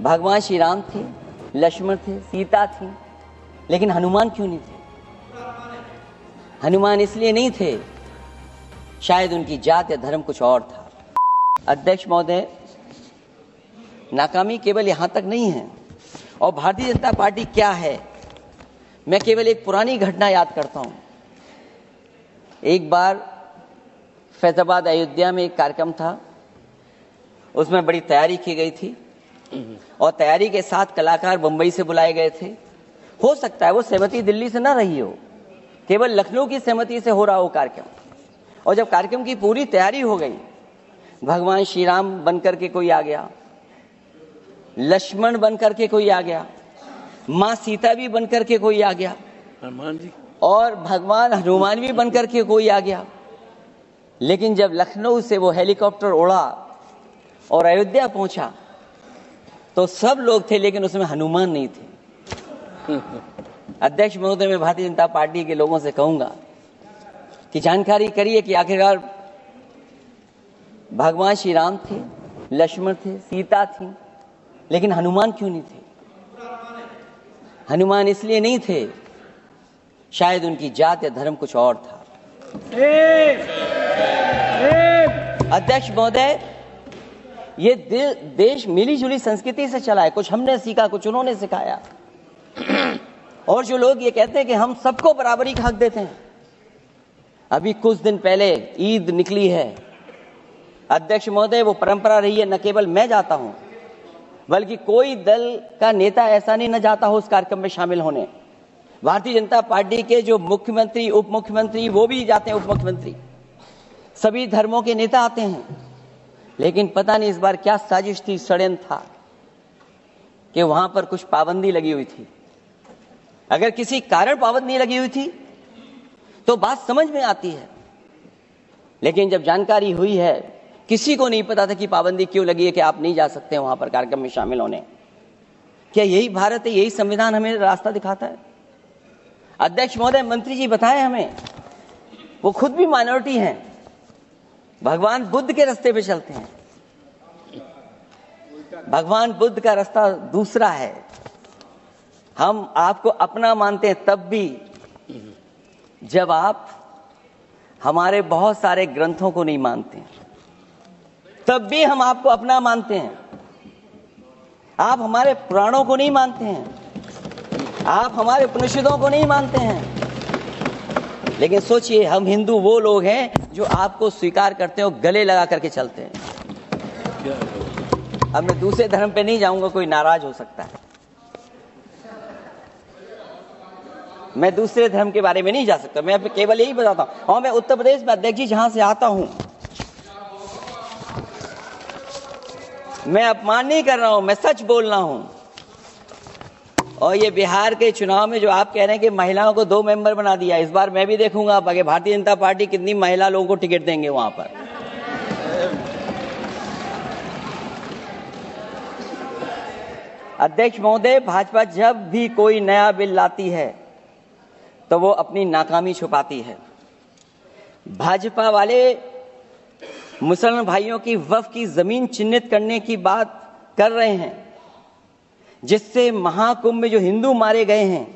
भगवान श्री राम थे, लक्ष्मण थे, सीता थी, लेकिन हनुमान क्यों नहीं थे? हनुमान इसलिए नहीं थे, शायद उनकी जात या धर्म कुछ और था। अध्यक्ष महोदय, नाकामी केवल यहां तक नहीं है। और भारतीय जनता पार्टी क्या है, मैं केवल एक पुरानी घटना याद करता हूं। एक बार फैजाबाद अयोध्या में एक कार्यक्रम था, उसमें बड़ी तैयारी की गई थी और तैयारी के साथ कलाकार बंबई से बुलाए गए थे। हो सकता है वो सहमति दिल्ली से ना रही हो, केवल लखनऊ की सहमति से हो रहा हो कार्यक्रम। और जब कार्यक्रम की पूरी तैयारी हो गई, भगवान श्री राम बनकर के कोई आ गया, लक्ष्मण बनकर के कोई आ गया, मां सीता भी बनकर के कोई आ गया, हनुमान जी और भगवान हनुमान भी बनकर के कोई आ गया। लेकिन जब लखनऊ से वो हेलीकॉप्टर उड़ा और अयोध्या पहुंचा तो सब लोग थे, लेकिन उसमें हनुमान नहीं थे। अध्यक्ष महोदय, मैं भारतीय जनता पार्टी के लोगों से कहूंगा कि जानकारी करिए कि आखिरकार भगवान श्री राम थे, लक्ष्मण थे, सीता थी, लेकिन हनुमान क्यों नहीं थे? हनुमान इसलिए नहीं थे, शायद उनकी जात या धर्म कुछ और था। अध्यक्ष महोदय, ये देश मिली जुली संस्कृति से चला है। कुछ हमने सीखा, कुछ उन्होंने सिखाया। और जो लोग ये कहते हैं कि हम सबको बराबरी का हक देते हैं, अभी कुछ दिन पहले ईद निकली है। अध्यक्ष महोदय, वो परंपरा रही है, न केवल मैं जाता हूं, बल्कि कोई दल का नेता ऐसा नहीं न जाता हो उस कार्यक्रम में शामिल होने। भारतीय जनता पार्टी के जो मुख्यमंत्री, उप मुख्यमंत्री, वो भी जाते हैं, उप मुख्यमंत्री, सभी धर्मों के नेता आते हैं। लेकिन पता नहीं इस बार क्या साजिश थी, षड्यंत्र था कि वहां पर कुछ पाबंदी लगी हुई थी। अगर किसी कारण पाबंदी लगी हुई थी तो बात समझ में आती है, लेकिन जब जानकारी हुई है, किसी को नहीं पता था कि पाबंदी क्यों लगी है कि आप नहीं जा सकते वहां पर कार्यक्रम में शामिल होने। क्या यही भारत है, यही संविधान हमें रास्ता दिखाता है? अध्यक्ष महोदय, मंत्री जी बताएं हमें, वो खुद भी माइनॉरिटी हैं, भगवान बुद्ध के रास्ते पे चलते हैं। भगवान बुद्ध का रास्ता दूसरा है। हम आपको अपना मानते हैं तब भी जब आप हमारे बहुत सारे ग्रंथों को नहीं मानते हैं, तब भी हम आपको अपना मानते हैं। आप हमारे पुराणों को नहीं मानते हैं, आप हमारे उपनिषदों को नहीं मानते हैं। लेकिन सोचिए, हम हिंदू वो लोग हैं जो आपको स्वीकार करते हैं और गले लगा करके चलते हैं। अब मैं दूसरे धर्म पे नहीं जाऊंगा, कोई नाराज हो सकता है। मैं दूसरे धर्म के बारे में नहीं जा सकता, मैं केवल यही बताता हूं। और मैं उत्तर प्रदेश में, अध्यक्ष जी, जहां से आता हूं, मैं अपमान नहीं कर रहा हूं, मैं सच बोल रहा हूं। और ये बिहार के चुनाव में जो आप कह रहे हैं कि महिलाओं को 2 मेंबर बना दिया, इस बार मैं भी देखूंगा आगे भारतीय जनता पार्टी कितनी महिला लोगों को टिकट देंगे वहां पर। अध्यक्ष महोदय, भाजपा जब भी कोई नया बिल लाती है तो वो अपनी नाकामी छुपाती है। भाजपा वाले मुसलमान भाइयों की वक्फ की जमीन चिन्हित करने की बात कर रहे हैं, जिससे महाकुंभ में जो हिंदू मारे गए हैं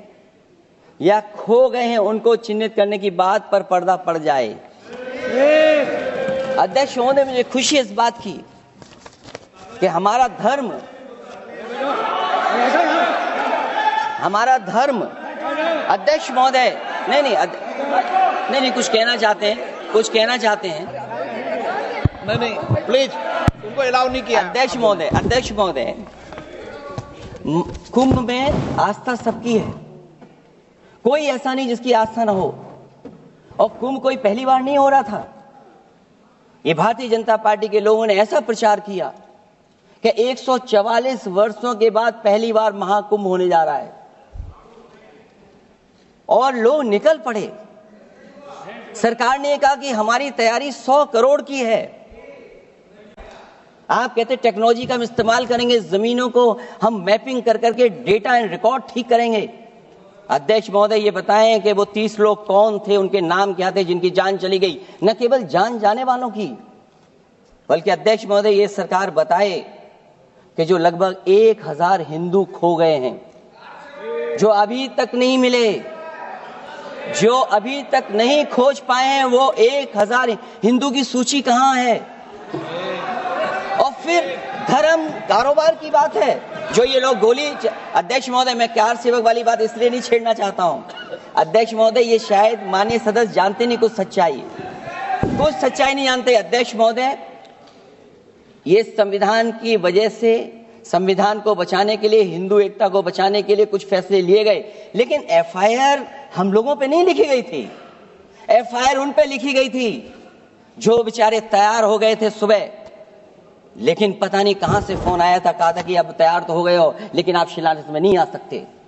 या खो गए हैं, उनको चिन्हित करने की बात पर पर्दा पड़ जाए। अध्यक्ष महोदय, मुझे खुशी इस बात की कि हमारा धर्म अध्यक्ष महोदय, नहीं, कुछ कहना चाहते हैं। नहीं, प्लीज, उनको अलाउ नहीं किया। अध्यक्ष महोदय, कुंभ में आस्था सबकी है, कोई ऐसा नहीं जिसकी आस्था ना हो। और कुंभ कोई पहली बार नहीं हो रहा था। ये भारतीय जनता पार्टी के लोगों ने ऐसा प्रचार किया कि 144 वर्षों के बाद पहली बार महाकुंभ होने जा रहा है, और लोग निकल पड़े। सरकार ने कहा कि हमारी तैयारी 100 करोड़ की है। आप कहते टेक्नोलॉजी का हम इस्तेमाल करेंगे, जमीनों को हम मैपिंग कर करके डेटा एंड रिकॉर्ड ठीक करेंगे। अध्यक्ष महोदय, ये बताएं कि वो 30 लोग कौन थे, उनके नाम क्या थे जिनकी जान चली गई? न केवल जान जाने वालों की, बल्कि अध्यक्ष महोदय, ये सरकार बताए कि जो लगभग 1000 हिंदू खो गए हैं, जो अभी तक नहीं मिले, जो अभी तक नहीं खोज पाए हैं, वो 1000 हिंदू की सूची कहां है? और फिर धर्म कारोबार की बात है, जो ये लोग गोली। अध्यक्ष महोदय, मैं कार सेवक वाली बात इसलिए नहीं छेड़ना चाहता हूं। अध्यक्ष महोदय, ये शायद माननीय सदस्य जानते नहीं कुछ सच्चाई नहीं जानते। अध्यक्ष महोदय, ये संविधान की वजह से, संविधान को बचाने के लिए, हिंदू एकता को बचाने के लिए कुछ फैसले लिए गए, लेकिन एफआईआर हम लोगों पे नहीं लिखी गई थी। एफआईआर उन पे लिखी गई थी जो बेचारे तैयार हो गए थे सुबह, लेकिन पता नहीं कहां से फोन आया था, कहा था कि अब तैयार तो हो गए हो, लेकिन आप शिलान्यास में नहीं आ सकते।